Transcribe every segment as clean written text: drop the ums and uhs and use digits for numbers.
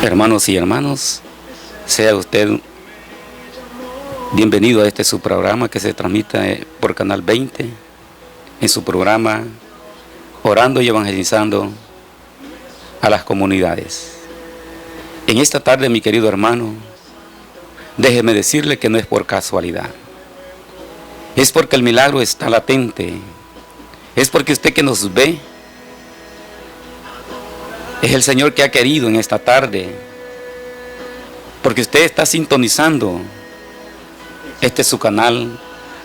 Hermanos y hermanas, sea usted bienvenido a este su programa que se transmite por Canal 20, en su programa Orando y Evangelizando a las Comunidades. En esta tarde, mi querido hermano, déjeme decirle que no es por casualidad, es porque el milagro está latente, es porque usted que nos ve, es el Señor que ha querido en esta tarde, porque usted está sintonizando este es su canal,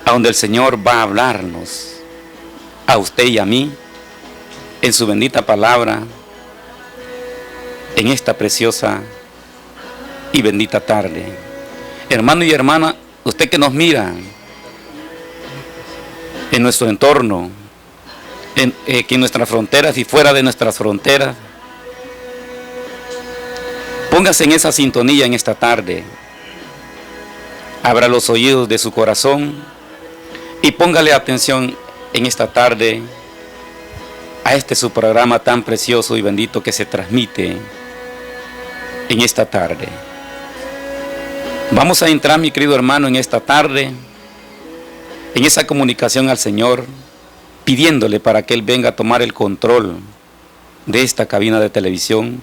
a donde el Señor va a hablarnos, a usted y a mí, en su bendita palabra, en esta preciosa y bendita tarde. Hermano y hermana, usted que nos mira en nuestro entorno, en nuestras fronteras y fuera de nuestras fronteras, póngase en esa sintonía en esta tarde. Abra los oídos de su corazón y póngale atención en esta tarde a este su programa tan precioso y bendito que se transmite en esta tarde. Vamos a entrar, mi querido hermano, en esta tarde, en esa comunicación al Señor, pidiéndole para que Él venga a tomar el control de esta cabina de televisión.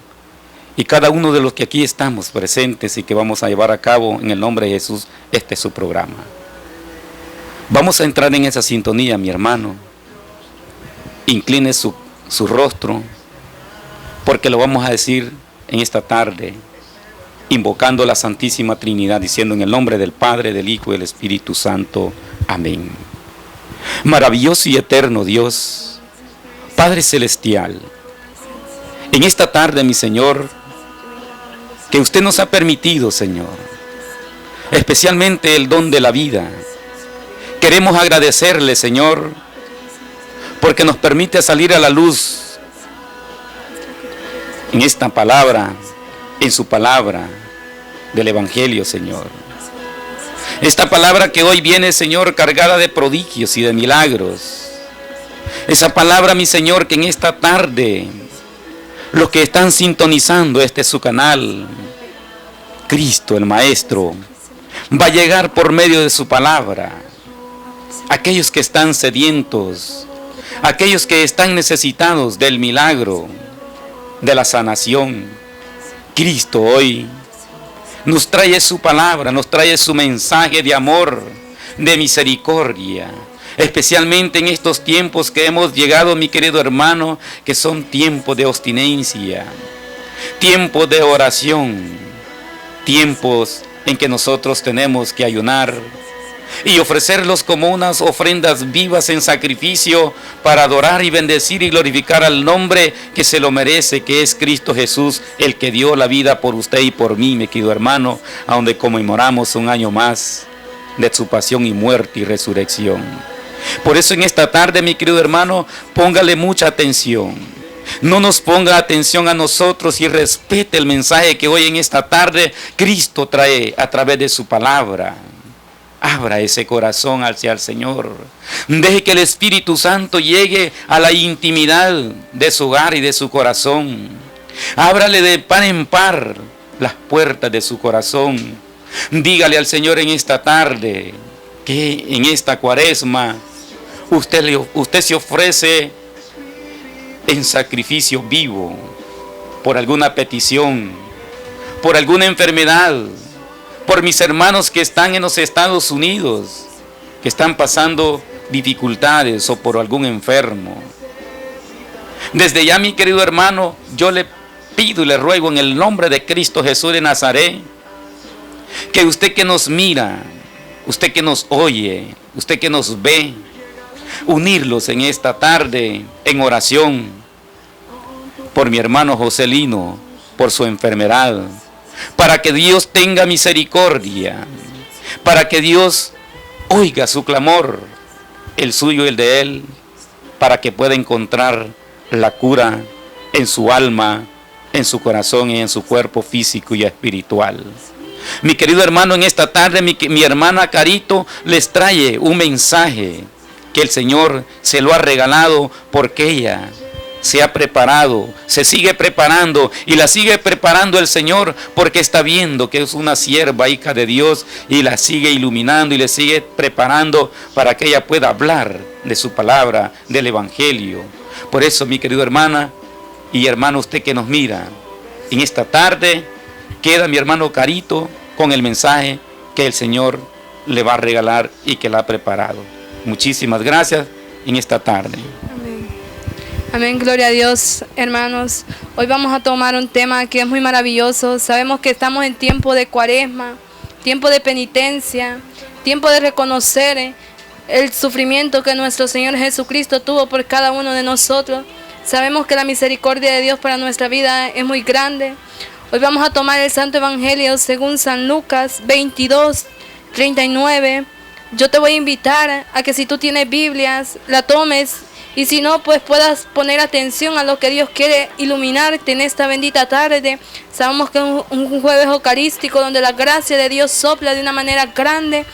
Y cada uno de los que aquí estamos presentes y que vamos a llevar a cabo en el nombre de Jesús, este es su programa. Vamos a entrar en esa sintonía, mi hermano. Incline su rostro, porque lo vamos a decir en esta tarde, invocando la Santísima Trinidad, diciendo en el nombre del Padre, del Hijo y del Espíritu Santo. Amén. Maravilloso y eterno Dios, Padre Celestial, en esta tarde, mi Señor, que usted nos ha permitido, Señor, especialmente el don de la vida. Queremos agradecerle, Señor, porque nos permite salir a la luz en esta palabra, en su palabra del Evangelio, Señor. Esta palabra que hoy viene, Señor, cargada de prodigios y de milagros. Esa palabra, mi Señor, que en esta tarde los que están sintonizando este su canal, Cristo el Maestro, va a llegar por medio de su palabra. Aquellos que están sedientos, aquellos que están necesitados del milagro, de la sanación, Cristo hoy nos trae su palabra, nos trae su mensaje de amor, de misericordia. Especialmente en estos tiempos que hemos llegado, mi querido hermano, que son tiempos de abstinencia, tiempos de oración, tiempos en que nosotros tenemos que ayunar y ofrecerlos como unas ofrendas vivas en sacrificio para adorar y bendecir y glorificar al nombre que se lo merece, que es Cristo Jesús, el que dio la vida por usted y por mí, mi querido hermano, a donde conmemoramos un año más de su pasión y muerte y resurrección. Por eso en esta tarde, mi querido hermano, póngale mucha atención. No nos ponga atención a nosotros y respete el mensaje que hoy en esta tarde Cristo trae a través de su palabra. Abra ese corazón hacia el Señor. Deje que el Espíritu Santo llegue a la intimidad de su hogar y de su corazón. Ábrale de par en par las puertas de su corazón. Dígale al Señor en esta tarde que en esta cuaresma usted se ofrece en sacrificio vivo por alguna petición, por alguna enfermedad, por mis hermanos que están en los Estados Unidos, que están pasando dificultades, o por algún enfermo. Desde ya, mi querido hermano, yo le pido y le ruego en el nombre de Cristo Jesús de Nazaret, que usted que nos mira, usted que nos oye, usted que nos ve, unirlos en esta tarde en oración por mi hermano Joselino, por su enfermedad, para que Dios tenga misericordia, para que Dios oiga su clamor, el suyo y el de él, para que pueda encontrar la cura en su alma, en su corazón y en su cuerpo físico y espiritual. Mi querido hermano, en esta tarde mi hermana Carito les trae un mensaje que el Señor se lo ha regalado, porque ella se ha preparado, se sigue preparando y la sigue preparando el Señor porque está viendo que es una sierva, hija de Dios, y la sigue iluminando y le sigue preparando para que ella pueda hablar de su palabra, del Evangelio. Por eso, mi querido hermana y hermano, usted que nos mira, en esta tarde queda mi hermano Carito con el mensaje que el Señor le va a regalar y que la ha preparado. Muchísimas gracias en esta tarde. Amén, gloria a Dios, hermanos. Hoy vamos a tomar un tema que es muy maravilloso. Sabemos que estamos en tiempo de cuaresma, tiempo de penitencia, tiempo de reconocer el sufrimiento que nuestro Señor Jesucristo tuvo por cada uno de nosotros. Sabemos que la misericordia de Dios para nuestra vida es muy grande. Hoy vamos a tomar el Santo Evangelio según San Lucas 22:39. Yo te voy a invitar a que si tú tienes Biblias, la tomes. Y si no, pues puedas poner atención a lo que Dios quiere iluminarte en esta bendita tarde. Sabemos que es un jueves eucarístico donde la gracia de Dios sopla de una manera grande.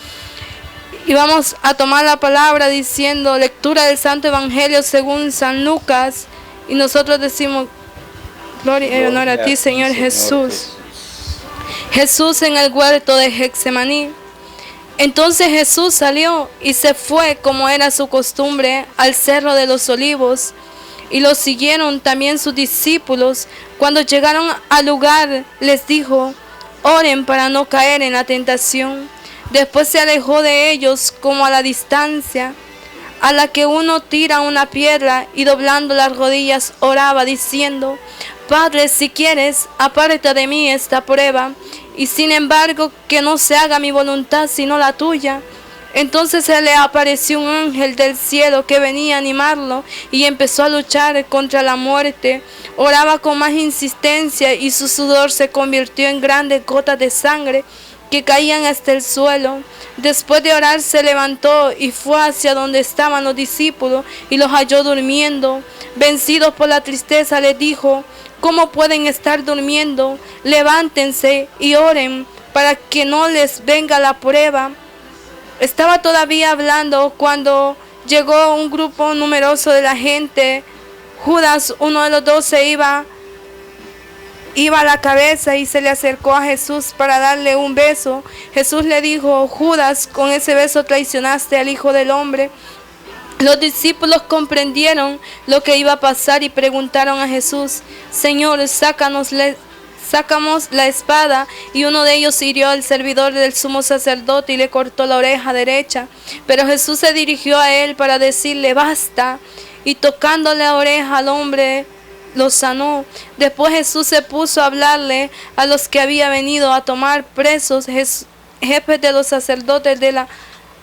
Y vamos a tomar la palabra diciendo lectura del Santo Evangelio según San Lucas. Y nosotros decimos, gloria y honor a ti, Señor Jesús. Jesús en el huerto de Getsemaní. Entonces Jesús salió y se fue, como era su costumbre, al cerro de los Olivos, y lo siguieron también sus discípulos. Cuando llegaron al lugar, les dijo: oren para no caer en la tentación. Después se alejó de ellos como a la distancia, a la que uno tira una piedra, y doblando las rodillas oraba, diciendo: Padre, si quieres, aparta de mí esta prueba. Y sin embargo, que no se haga mi voluntad sino la tuya. Entonces se le apareció un ángel del cielo que venía a animarlo y empezó a luchar contra la muerte. Oraba con más insistencia y su sudor se convirtió en grandes gotas de sangre que caían hasta el suelo. Después de orar se levantó y fue hacia donde estaban los discípulos y los halló durmiendo. Vencidos por la tristeza, les dijo: ¿cómo pueden estar durmiendo? Levántense y oren para que no les venga la prueba. Estaba todavía hablando cuando llegó un grupo numeroso de la gente. Judas, uno de los 12, iba a la cabeza y se le acercó a Jesús para darle un beso. Jesús le dijo: Judas, con ese beso traicionaste al Hijo del Hombre. Los discípulos comprendieron lo que iba a pasar y preguntaron a Jesús: Señor, sácanos la espada. Y uno de ellos hirió al servidor del sumo sacerdote y le cortó la oreja derecha. Pero Jesús se dirigió a él para decirle: basta. Y tocándole la oreja al hombre, lo sanó. Después Jesús se puso a hablarle a los que había venido a tomar presos, jefes de los sacerdotes, de la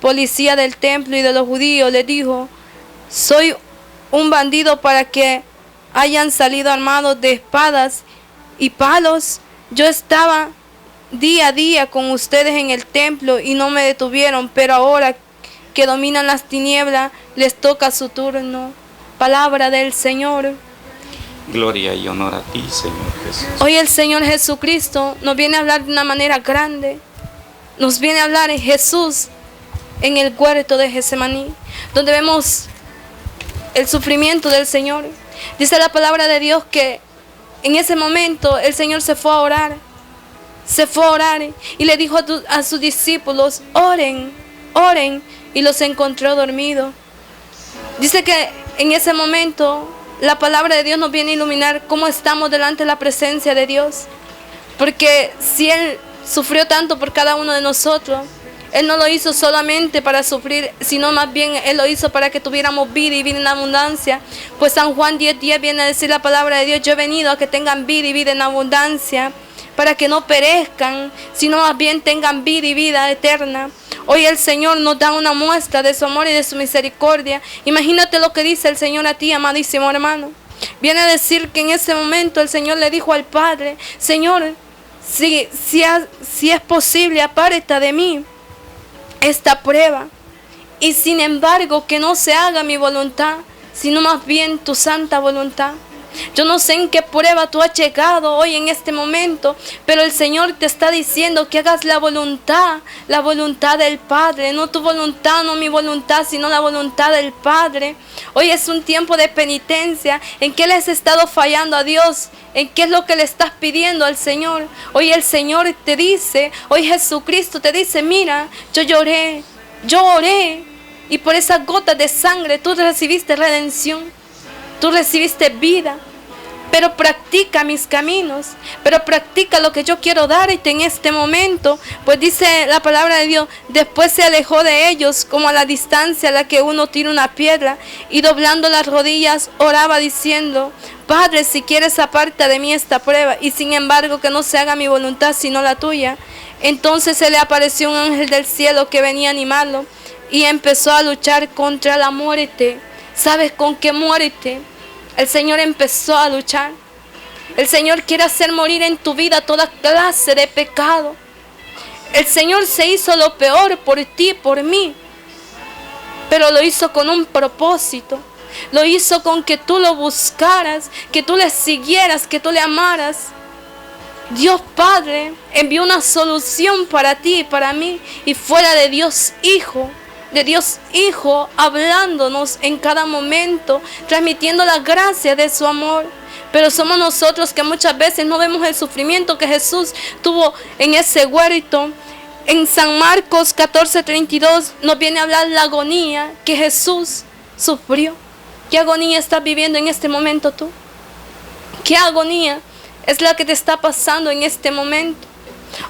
policía del templo y de los judíos. Le dijo: soy un bandido para que hayan salido armados de espadas y palos. Yo estaba día a día con ustedes en el templo y no me detuvieron, pero ahora que dominan las tinieblas les toca su turno. Palabra del Señor. Gloria y honor a ti, Señor Jesús. Hoy el Señor Jesucristo nos viene a hablar de una manera grande. Nos viene a hablar en Jesús en el huerto de Getsemaní, donde vemos el sufrimiento del Señor. Dice la palabra de Dios que en ese momento el Señor se fue a orar y le dijo a sus discípulos: oren, y los encontró dormidos. Dice que en ese momento la palabra de Dios nos viene a iluminar cómo estamos delante de la presencia de Dios, porque si Él sufrió tanto por cada uno de nosotros, Él no lo hizo solamente para sufrir, sino más bien Él lo hizo para que tuviéramos vida y vida en abundancia. Pues San Juan 10:10 viene a decir la palabra de Dios: yo he venido a que tengan vida y vida en abundancia, para que no perezcan, sino más bien tengan vida y vida eterna. Hoy el Señor nos da una muestra de su amor y de su misericordia. Imagínate lo que dice el Señor a ti, amadísimo hermano. Viene a decir que en ese momento el Señor le dijo al Padre: Señor, si es posible, aparta de mí esta prueba. Y sin embargo, que no se haga mi voluntad, sino más bien tu santa voluntad. Yo no sé en qué prueba tú has llegado hoy en este momento, pero el Señor te está diciendo que hagas la voluntad del Padre. No tu voluntad, no mi voluntad, sino la voluntad del Padre. Hoy es un tiempo de penitencia. ¿En qué le has estado fallando a Dios? ¿En qué es lo que le estás pidiendo al Señor? Hoy el Señor te dice, hoy Jesucristo te dice, mira, yo oré, y por esas gotas de sangre tú recibiste redención, tú recibiste vida. Pero practica mis caminos, pero practica lo que yo quiero darte en este momento. Pues dice la palabra de Dios, después se alejó de ellos como a la distancia a la que uno tira una piedra, y doblando las rodillas oraba diciendo, Padre, si quieres aparta de mí esta prueba, y sin embargo que no se haga mi voluntad sino la tuya. Entonces se le apareció un ángel del cielo que venía a animarlo, y empezó a luchar contra la muerte. ¿Sabes con qué muerte? El Señor empezó a luchar. El Señor quiere hacer morir en tu vida toda clase de pecado. El Señor se hizo lo peor por ti, por mí, pero lo hizo con un propósito. Lo hizo con que tú lo buscaras, que tú le siguieras, que tú le amaras. Dios Padre envió una solución para ti y para mí, y fuera de Dios Hijo. De Dios Hijo hablándonos en cada momento, transmitiendo la gracia de su amor. Pero somos nosotros que muchas veces no vemos el sufrimiento que Jesús tuvo en ese huerto. En San Marcos 14:32 nos viene a hablar la agonía que Jesús sufrió. ¿Qué agonía estás viviendo en este momento tú? ¿Qué agonía es la que te está pasando en este momento?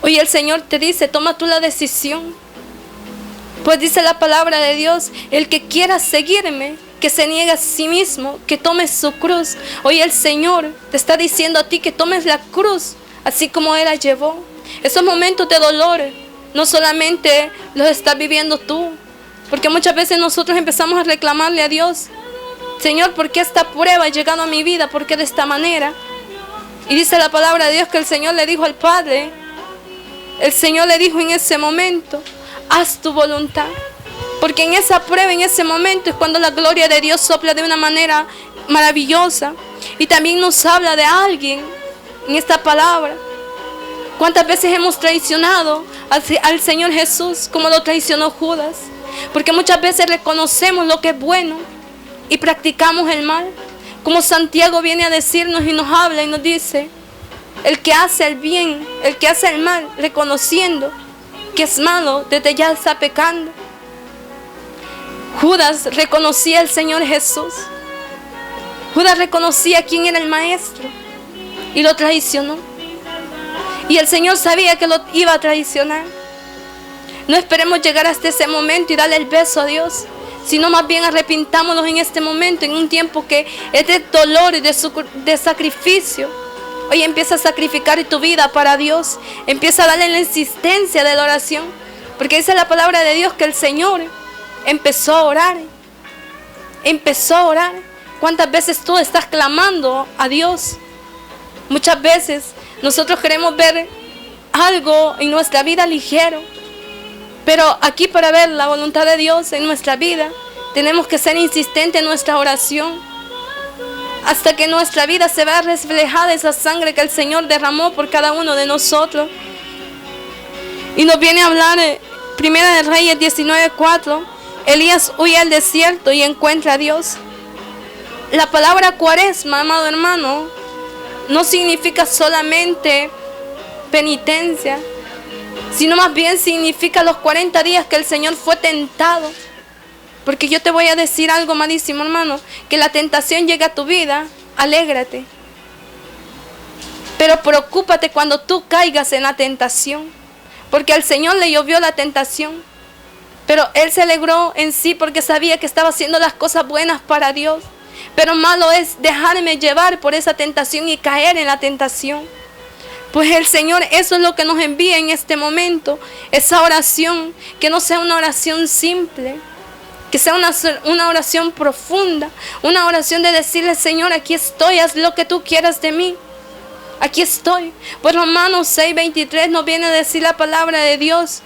Hoy el Señor te dice, toma tú la decisión. Pues dice la palabra de Dios, el que quiera seguirme, que se niegue a sí mismo, que tome su cruz. Hoy el Señor te está diciendo a ti que tomes la cruz, así como Él la llevó. Esos momentos de dolor no solamente los estás viviendo tú, porque muchas veces nosotros empezamos a reclamarle a Dios, Señor, ¿por qué esta prueba ha llegado a mi vida? ¿Por qué de esta manera? Y dice la palabra de Dios que el Señor le dijo al Padre, el Señor le dijo en ese momento, haz tu voluntad. Porque en esa prueba, en ese momento, es cuando la gloria de Dios sopla de una manera maravillosa. Y también nos habla de alguien en esta palabra. ¿Cuántas veces hemos traicionado al Señor Jesús como lo traicionó Judas? Porque muchas veces reconocemos lo que es bueno y practicamos el mal. Como Santiago viene a decirnos y nos habla y nos dice, el que hace el bien, el que hace el mal, reconociendo que es malo, desde ya está pecando. Judas reconocía al Señor Jesús. Judas reconocía quién era el maestro y lo traicionó. Y el Señor sabía que lo iba a traicionar. No esperemos llegar hasta ese momento y darle el beso a Dios, sino más bien arrepintámonos en este momento, en un tiempo que es de dolor y de sacrificio. Hoy empieza a sacrificar tu vida para Dios. Empieza a darle la insistencia de la oración. Porque dice la palabra de Dios que el Señor empezó a orar. Empezó a orar. ¿Cuántas veces tú estás clamando a Dios? Muchas veces nosotros queremos ver algo en nuestra vida ligero. Pero aquí para ver la voluntad de Dios en nuestra vida, tenemos que ser insistentes en nuestra oración. Hasta que nuestra vida se vea reflejada esa sangre que el Señor derramó por cada uno de nosotros. Y nos viene a hablar Primera de Reyes 19:4. Elías huye al desierto y encuentra a Dios. La palabra cuaresma, amado hermano, no significa solamente penitencia, sino más bien significa los 40 días que el Señor fue tentado. Porque yo te voy a decir algo malísimo, hermano, que la tentación llega a tu vida, alégrate. Pero preocúpate cuando tú caigas en la tentación, porque al Señor le llovió la tentación, pero Él se alegró en sí porque sabía que estaba haciendo las cosas buenas para Dios. Pero malo es dejarme llevar por esa tentación y caer en la tentación. Pues el Señor, eso es lo que nos envía en este momento, esa oración, que no sea una oración simple, que sea una oración profunda, una oración de decirle, Señor, aquí estoy, haz lo que tú quieras de mí. Aquí estoy. Pues Romanos 6:23 nos viene a decir la palabra de Dios.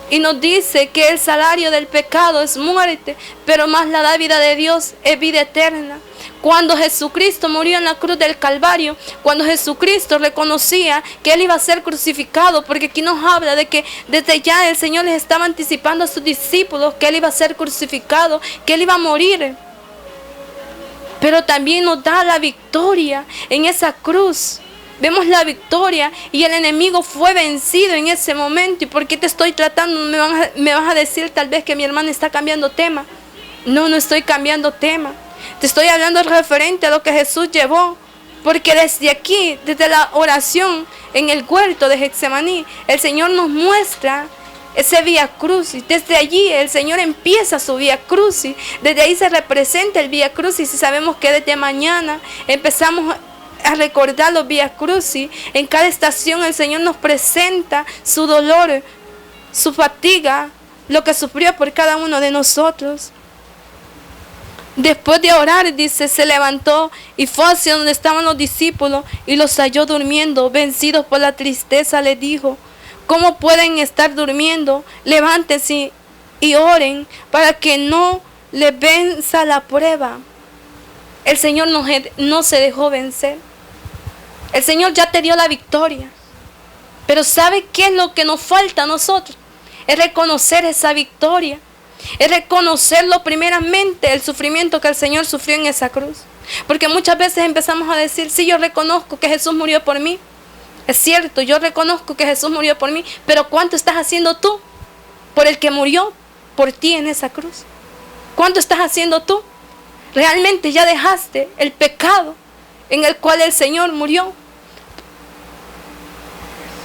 Y nos dice que el salario del pecado es muerte, pero más la dávida de Dios es vida eterna. Cuando Jesucristo murió en la cruz del Calvario, cuando Jesucristo reconocía que Él iba a ser crucificado, porque aquí nos habla de que desde ya el Señor les estaba anticipando a sus discípulos que Él iba a ser crucificado, que Él iba a morir. Pero también nos da la victoria en esa cruz. Vemos la victoria y el enemigo fue vencido en ese momento. ¿Y por qué te estoy tratando? Me vas a decir tal vez que mi hermana está cambiando tema. No, no estoy cambiando tema. Te estoy hablando referente a lo que Jesús llevó. Porque desde aquí, desde la oración en el huerto de Getsemaní, el Señor nos muestra ese vía crucis. Desde allí el Señor empieza su vía crucis. Desde ahí se representa el vía crucis. Y sabemos que desde mañana empezamos a recordar los vía crucis. En cada estación el Señor nos presenta su dolor, su fatiga, lo que sufrió por cada uno de nosotros. Después de orar, dice, se levantó y fue hacia donde estaban los discípulos y los halló durmiendo, vencidos por la tristeza. Les dijo: ¿cómo pueden estar durmiendo? Levántense y oren para que no les venza la prueba. El Señor no se dejó vencer. El Señor ya te dio la victoria. Pero ¿sabe qué es lo que nos falta a nosotros? Es reconocer esa victoria. Es reconocerlo primeramente, el sufrimiento que el Señor sufrió en esa cruz. Porque muchas veces empezamos a decir: sí, yo reconozco que Jesús murió por mí. Es cierto, yo reconozco que Jesús murió por mí. Pero ¿cuánto estás haciendo tú por el que murió por ti en esa cruz? ¿Cuánto estás haciendo tú? ¿Realmente ya dejaste el pecado en el cual el Señor murió?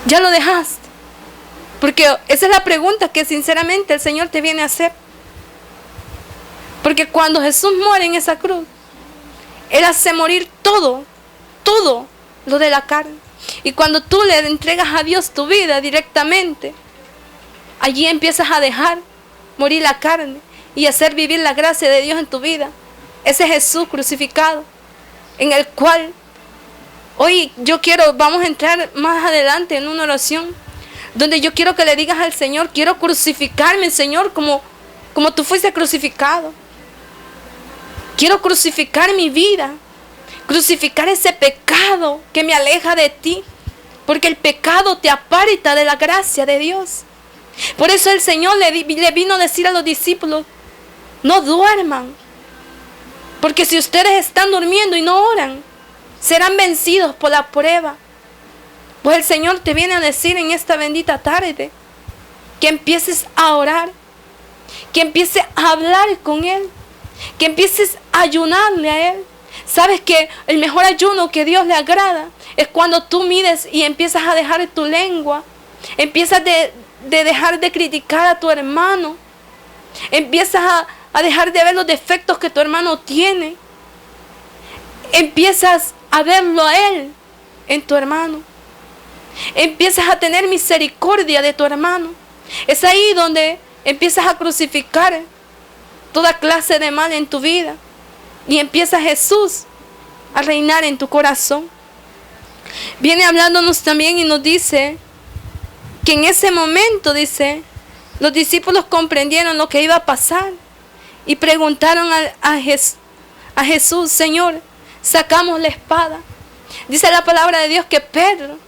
¿Ya lo dejaste? Porque esa es la pregunta que sinceramente el Señor te viene a hacer. Porque cuando Jesús muere en esa cruz, Él hace morir todo lo de la carne. Y cuando tú le entregas a Dios tu vida directamente, allí empiezas a dejar morir la carne y hacer vivir la gracia de Dios en tu vida. Ese Jesús crucificado, en el cual hoy vamos a entrar más adelante en una oración, donde yo quiero que le digas al Señor: quiero crucificarme, Señor, como tú fuiste crucificado. Quiero crucificar mi vida, crucificar ese pecado que me aleja de ti, porque el pecado te aparta de la gracia de Dios. Por eso el Señor le vino a decir a los discípulos: no duerman, porque si ustedes están durmiendo y no oran, serán vencidos por la prueba. Pues el Señor te viene a decir en esta bendita tarde que empieces a orar, que empieces a hablar con Él, que empieces a ayunarle a Él. Sabes que el mejor ayuno que Dios le agrada es cuando tú mides y empiezas a dejar tu lengua, empiezas de dejar de criticar a tu hermano, empiezas a dejar de ver los defectos que tu hermano tiene, empiezas a verlo a Él en tu hermano. Empiezas a tener misericordia de tu hermano. Es ahí donde empiezas a crucificar toda clase de mal en tu vida. Y empieza Jesús a reinar en tu corazón. Viene hablándonos también y nos dice que en ese momento, dice, los discípulos comprendieron lo que iba a pasar. Y preguntaron a Jesús: Señor, sacamos la espada. Dice la palabra de Dios que Pedro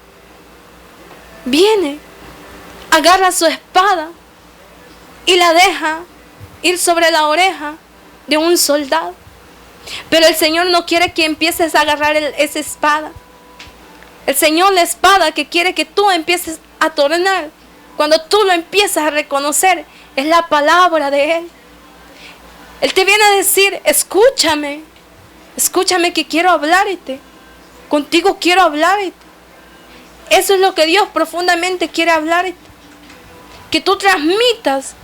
viene, agarra su espada y la deja ir sobre la oreja de un soldado. Pero el Señor no quiere que empieces a agarrar esa espada. El Señor, la espada que quiere que tú empieces a tornar, cuando tú lo empiezas a reconocer, es la palabra de Él. Él te viene a decir: escúchame que quiero hablarte. Contigo quiero hablarte. Eso es lo que Dios profundamente quiere hablarte. Que tú transmitas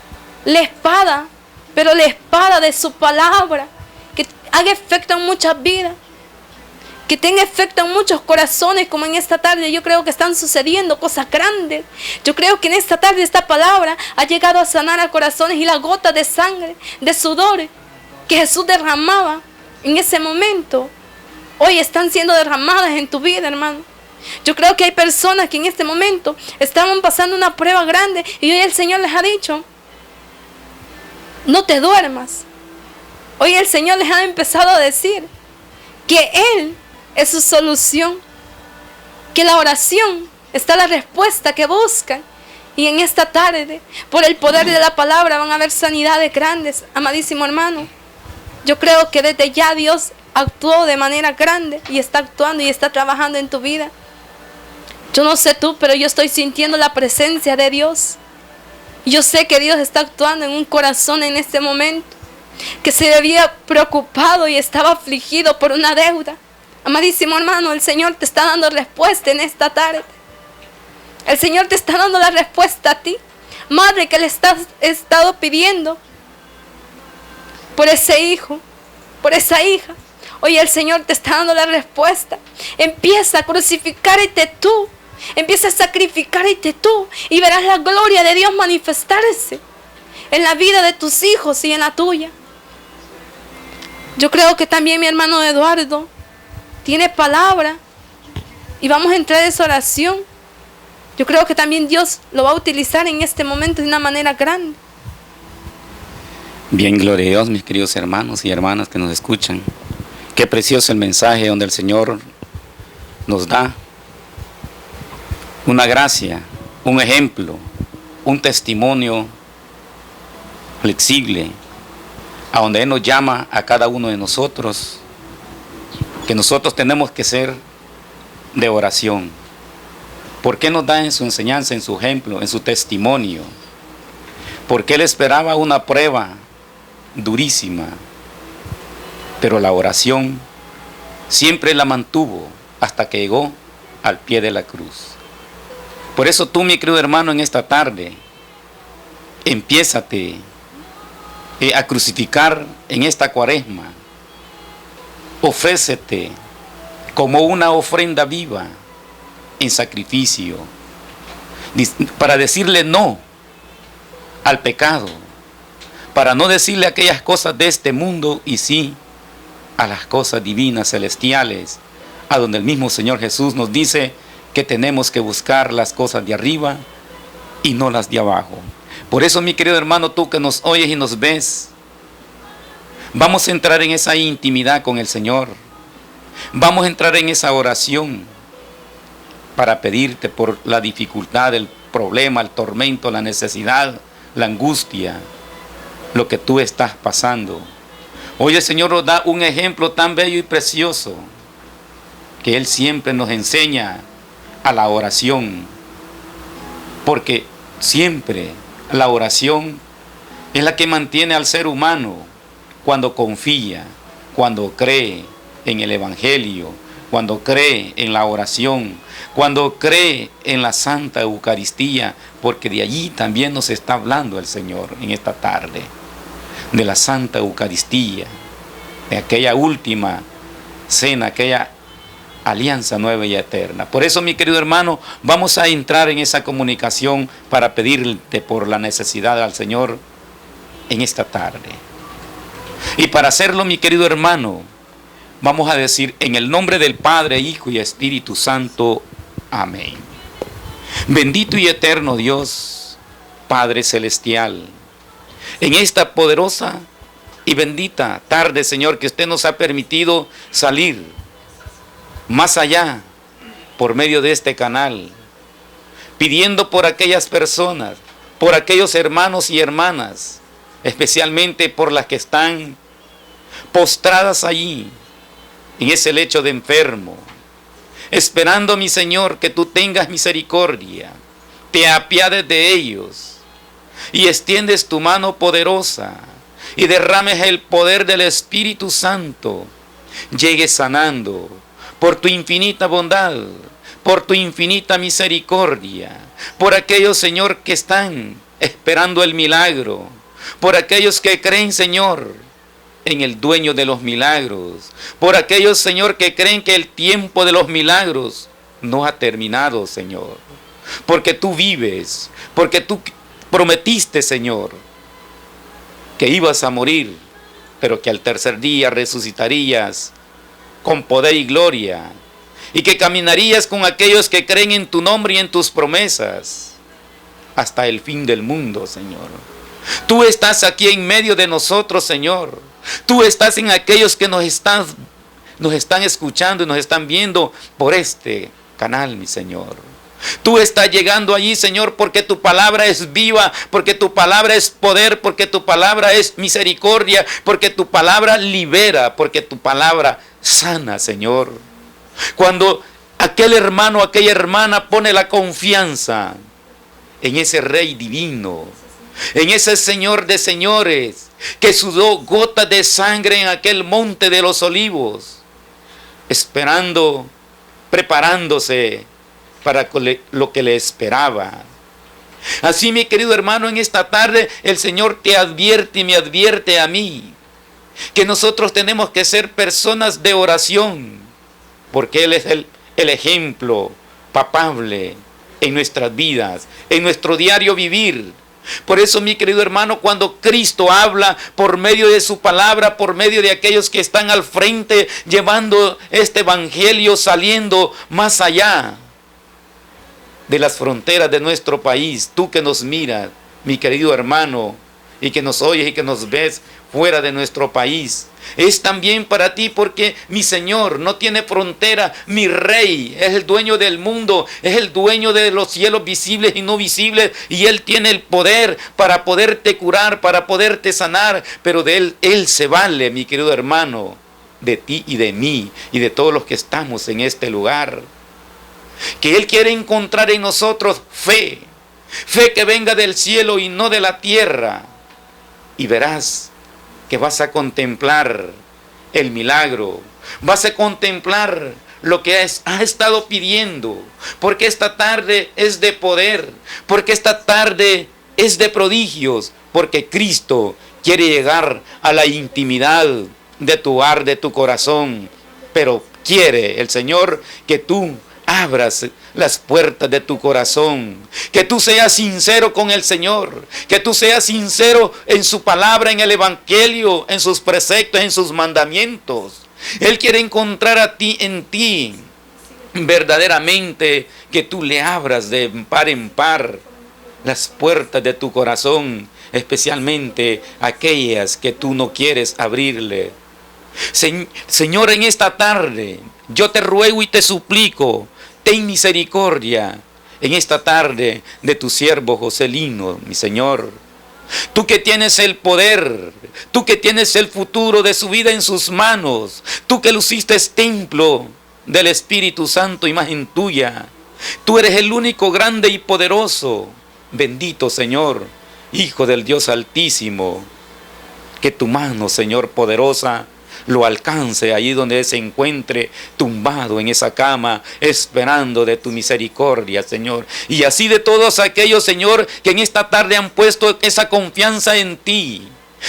la espada, pero la espada de su palabra, que haga efecto en muchas vidas, que tenga efecto en muchos corazones, como en esta tarde. Yo creo que están sucediendo cosas grandes. Yo creo que en esta tarde esta palabra ha llegado a sanar a corazones, y las gotas de sangre, de sudor que Jesús derramaba en ese momento, hoy están siendo derramadas en tu vida, hermano. Yo creo que hay personas que en este momento estaban pasando una prueba grande y hoy el Señor les ha dicho, no te duermas. Hoy el Señor les ha empezado a decir que Él es su solución, que la oración está la respuesta que buscan. Y en esta tarde, por el poder de la palabra, van a haber sanidades grandes, amadísimo hermano. Yo creo que desde ya Dios actuó de manera grande y está actuando y está trabajando en tu vida. Yo no sé tú, pero yo estoy sintiendo la presencia de Dios. Yo sé que Dios está actuando en un corazón en este momento que se había preocupado y estaba afligido por una deuda. Amadísimo hermano, el Señor te está dando respuesta en esta tarde. El Señor te está dando la respuesta a ti, madre, que le has estado pidiendo por ese hijo, por esa hija. Hoy el Señor te está dando la respuesta. Empieza a crucificarte tú. Empieza a sacrificarte tú. Y verás la gloria de Dios manifestarse en la vida de tus hijos y en la tuya. Yo creo que también mi hermano Eduardo tiene palabra. Y vamos a entrar en esa oración. Yo creo que también Dios lo va a utilizar en este momento de una manera grande. Bien, gloria a Dios, mis queridos hermanos y hermanas que nos escuchan. Qué precioso el mensaje donde el Señor nos da una gracia, un ejemplo, un testimonio flexible, a donde Él nos llama a cada uno de nosotros, que nosotros tenemos que ser de oración. ¿Por qué nos da en su enseñanza, en su ejemplo, en su testimonio? Porque Él esperaba una prueba durísima, pero la oración siempre la mantuvo hasta que llegó al pie de la cruz. Por eso tú, mi querido hermano, en esta tarde, empiézate a crucificar en esta cuaresma. Ofrécete como una ofrenda viva en sacrificio, para decirle no al pecado, para no decirle aquellas cosas de este mundo y sí a las cosas divinas, celestiales, a donde el mismo Señor Jesús nos dice que tenemos que buscar las cosas de arriba y no las de abajo. Por eso, mi querido hermano, tú que nos oyes y nos ves, vamos a entrar en esa intimidad con el Señor. Vamos a entrar en esa oración para pedirte por la dificultad, el problema, el tormento, la necesidad, la angustia, lo que tú estás pasando. Hoy el Señor nos da un ejemplo tan bello y precioso, que Él siempre nos enseña a la oración, porque siempre la oración es la que mantiene al ser humano cuando confía, cuando cree en el Evangelio, cuando cree en la oración, cuando cree en la Santa Eucaristía, porque de allí también nos está hablando el Señor en esta tarde, de la Santa Eucaristía, de aquella última cena, aquella alianza nueva y eterna. Por eso, mi querido hermano, vamos a entrar en esa comunicación para pedirte por la necesidad al Señor en esta tarde. Y para hacerlo, mi querido hermano, vamos a decir en el nombre del Padre, Hijo y Espíritu Santo. Amén. Bendito y eterno Dios, Padre Celestial, en esta poderosa y bendita tarde, Señor, que usted nos ha permitido salir más allá por medio de este canal, pidiendo por aquellas personas, por aquellos hermanos y hermanas, especialmente por las que están postradas allí, en ese lecho de enfermo, esperando, mi Señor, que tú tengas misericordia, te apiades de ellos y extiendes tu mano poderosa y derrames el poder del Espíritu Santo, llegue sanando por tu infinita bondad, por tu infinita misericordia, por aquellos, Señor, que están esperando el milagro, por aquellos que creen, Señor, en el dueño de los milagros, por aquellos, Señor, que creen que el tiempo de los milagros no ha terminado, Señor, porque tú vives, porque tú prometiste, Señor, que ibas a morir, pero que al tercer día resucitarías con poder y gloria, y que caminarías con aquellos que creen en tu nombre y en tus promesas hasta el fin del mundo, Señor. Tú estás aquí en medio de nosotros, Señor. Tú estás en aquellos que nos están escuchando y nos están viendo por este canal, mi Señor. Tú estás llegando allí, Señor, porque tu palabra es viva, porque tu palabra es poder, porque tu palabra es misericordia, porque tu palabra libera, porque tu palabra sana, Señor. Cuando aquel hermano, aquella hermana pone la confianza en ese Rey divino, en ese Señor de señores, que sudó gotas de sangre en aquel monte de los olivos, esperando, preparándose para lo que le esperaba. Así, mi querido hermano, en esta tarde el Señor te advierte y me advierte a mí que nosotros tenemos que ser personas de oración, porque Él es el ejemplo palpable en nuestras vidas, en nuestro diario vivir. Por eso, mi querido hermano, cuando Cristo habla por medio de su palabra, por medio de aquellos que están al frente, llevando este evangelio, saliendo más allá de las fronteras de nuestro país, tú que nos miras, mi querido hermano, y que nos oyes y que nos ves fuera de nuestro país, es también para ti, porque mi Señor no tiene frontera. Mi Rey es el dueño del mundo, es el dueño de los cielos visibles y no visibles, y Él tiene el poder para poderte curar, para poderte sanar, pero de Él se vale, mi querido hermano, de ti y de mí y de todos los que estamos en este lugar. Que Él quiere encontrar en nosotros fe que venga del cielo y no de la tierra, y verás que vas a contemplar el milagro, vas a contemplar lo que has estado pidiendo, porque esta tarde es de poder, porque esta tarde es de prodigios, porque Cristo quiere llegar a la intimidad de tu hogar, de tu corazón, pero quiere el Señor que tú abras las puertas de tu corazón, que tú seas sincero con el Señor, que tú seas sincero en su palabra, en el evangelio, en sus preceptos, en sus mandamientos. Él quiere encontrar en ti verdaderamente que tú le abras de par en par las puertas de tu corazón, especialmente aquellas que tú no quieres abrirle. Señor, en esta tarde yo te ruego y te suplico, ten misericordia en esta tarde de tu siervo Joselino, mi Señor. Tú que tienes el poder, tú que tienes el futuro de su vida en sus manos, tú que luciste templo del Espíritu Santo, imagen tuya. Tú eres el único grande y poderoso. Bendito Señor, Hijo del Dios Altísimo, que tu mano, Señor, poderosa, lo alcance allí donde se encuentre tumbado en esa cama, esperando de tu misericordia, Señor. Y así de todos aquellos, Señor, que en esta tarde han puesto esa confianza en ti.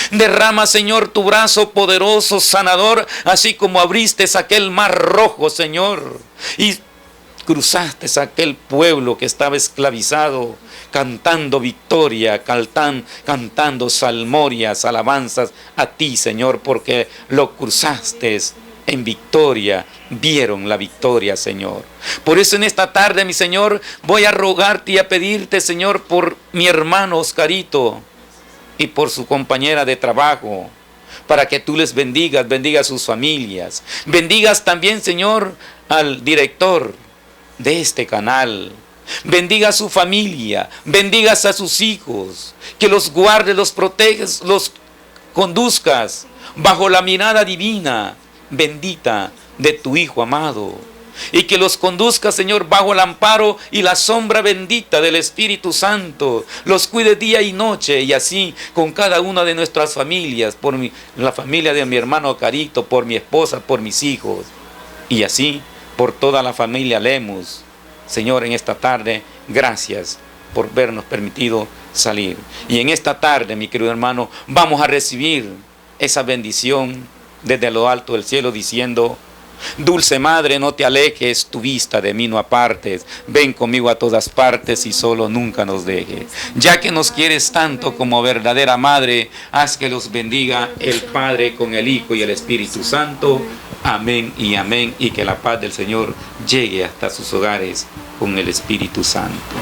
Derrama, Señor, tu brazo poderoso, sanador, así como abriste aquel mar rojo, Señor, y cruzaste a aquel pueblo que estaba esclavizado, cantando victoria, cantando salmorias, alabanzas a ti, Señor, porque lo cruzaste en victoria, vieron la victoria, Señor. Por eso en esta tarde, mi Señor, voy a rogarte y a pedirte, Señor, por mi hermano Oscarito y por su compañera de trabajo, para que tú les bendigas a sus familias. Bendigas también, Señor, al director de este canal. Bendiga a su familia, bendigas a sus hijos, que los guardes, los proteges, los conduzcas bajo la mirada divina, bendita de tu Hijo amado, y que los conduzca, Señor, bajo el amparo y la sombra bendita del Espíritu Santo, los cuide día y noche, y así con cada una de nuestras familias, por la familia de mi hermano Carito, por mi esposa, por mis hijos, y así por toda la familia Lemus. Señor, en esta tarde, gracias por habernos permitido salir. Y en esta tarde, mi querido hermano, vamos a recibir esa bendición desde lo alto del cielo, diciendo: Dulce Madre, no te alejes, tu vista de mí no apartes. Ven conmigo a todas partes y solo nunca nos dejes. Ya que nos quieres tanto como verdadera Madre, haz que los bendiga el Padre con el Hijo y el Espíritu Santo. Amén y amén. Y que la paz del Señor llegue hasta sus hogares con el Espíritu Santo.